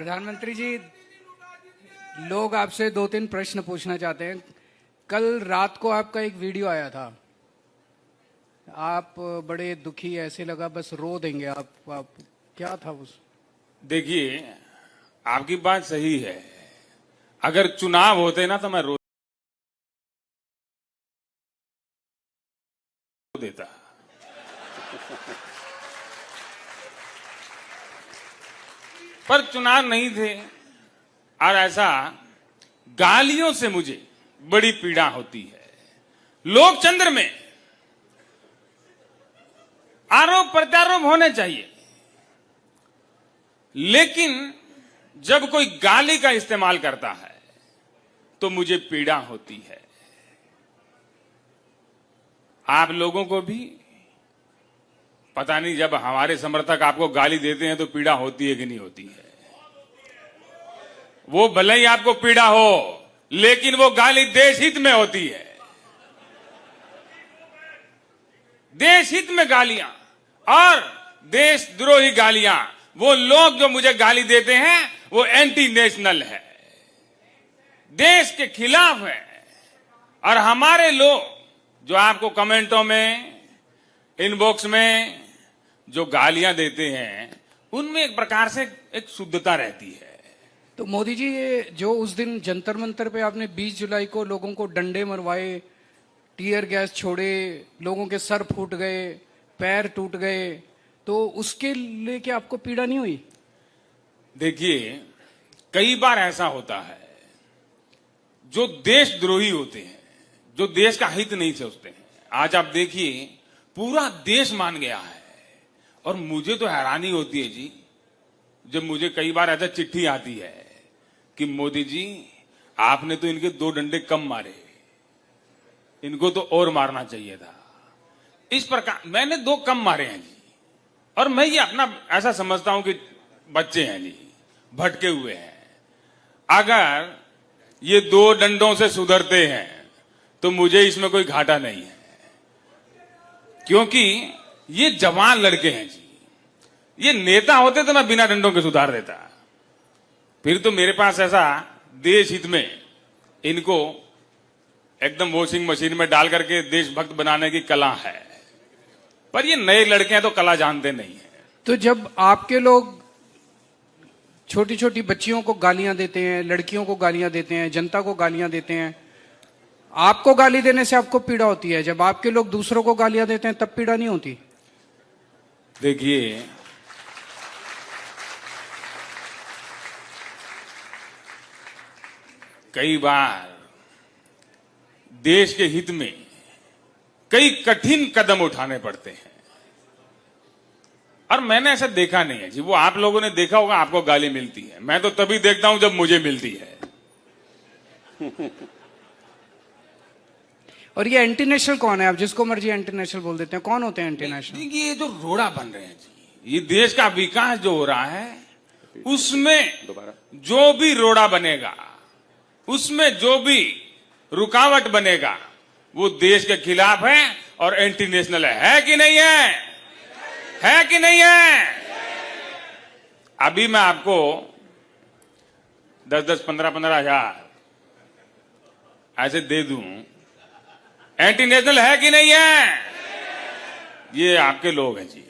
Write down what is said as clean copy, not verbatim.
प्रधानमंत्री जी, लोग आपसे 2-3 प्रश्न पूछना चाहते हैं। कल रात को आपका एक वीडियो आया था, आप बड़े दुखी, ऐसे लगा बस रो देंगे आप क्या था उस? देखिए, आपकी बात सही है। अगर चुनाव होते ना तो मैं रो देता। पर चुनाव नहीं थे और ऐसा गालियों से मुझे बड़ी पीड़ा होती है। लोकतंत्र में आरोप प्रत्यारोप होने चाहिए, लेकिन जब कोई गाली का इस्तेमाल करता है तो मुझे पीड़ा होती है। आप लोगों को भी पता नहीं, जब हमारे समर्थक आपको गाली देते हैं तो पीड़ा होती है कि नहीं होती है। वो भले ही आपको पीड़ा हो, लेकिन वो गाली देश हित में होती है। देश हित में गालियां और देशद्रोही गालियां, वो लोग जो मुझे गाली देते हैं वो एंटी नेशनल है, देश के खिलाफ है। और हमारे लोग जो आपको कमेंटों में, इनबॉक्स में जो गालियां देते हैं, उनमें एक प्रकार से एक शुद्धता रहती है। तो मोदी जी, ये जो उस दिन जंतर मंतर पे आपने 20 जुलाई को लोगों को डंडे मरवाए, टीयर गैस छोड़े, लोगों के सर फूट गए, पैर टूट गए, तो उसके लेके आपको पीड़ा नहीं हुई? देखिए, कई बार ऐसा होता है, जो देशद्रोही होते हैं, जो देश का हित नहीं सोचते हैं। आज आप देखिए, पूरा देश मान गया है। और मुझे तो हैरानी होती है जी, जब मुझे कई बार ऐसा चिट्ठी आती है कि मोदी जी, आपने तो इनके 2 डंडे कम मारे, इनको तो और मारना चाहिए था। इस प्रकार मैंने 2 कम मारे हैं जी। और मैं ये अपना ऐसा समझता हूं कि बच्चे हैं जी, भटके हुए हैं। अगर ये 2 डंडों से सुधरते हैं तो मुझे इसमें कोई घाटा नहीं है, क्योंकि ये जवान लड़के हैं जी। ये नेता होते तो मैं बिना डंडों के सुधार देता। फिर तो मेरे पास ऐसा देश हित में इनको एकदम वॉशिंग मशीन में डाल करके देशभक्त बनाने की कला है। पर ये नए लड़के हैं तो कला जानते नहीं है। तो जब आपके लोग छोटी छोटी बच्चियों को गालियां देते हैं, लड़कियों को गालियां देते हैं, जनता को गालियां देते हैं, आपको गाली देने से आपको पीड़ा होती है, जब आपके लोग दूसरों को गालियां देते हैं तब पीड़ा नहीं होती? देखिए, कई बार देश के हित में कई कठिन कदम उठाने पड़ते हैं, और मैंने ऐसा देखा नहीं है जी। वो आप लोगों ने देखा होगा, आपको गाली मिलती है। मैं तो तभी देखता हूं जब मुझे मिलती है। और ये एंटी नेशनल कौन है? आप जिसको मर्जी एंटी नेशनल बोल देते हैं, कौन होते हैं एंटी नेशनल? ये जो रोड़ा बन रहे हैं जी, ये देश का विकास जो हो रहा है, उसमें जो भी रोड़ा बनेगा, उसमें जो भी रुकावट बनेगा, वो देश के खिलाफ है और एंटी नेशनल है कि नहीं है? है कि नहीं है? अभी मैं आपको 10-10, 15-15 हजार ऐसे दे दूं, एंटी नेशनल है कि नहीं है? ये आपके लोग हैं जी।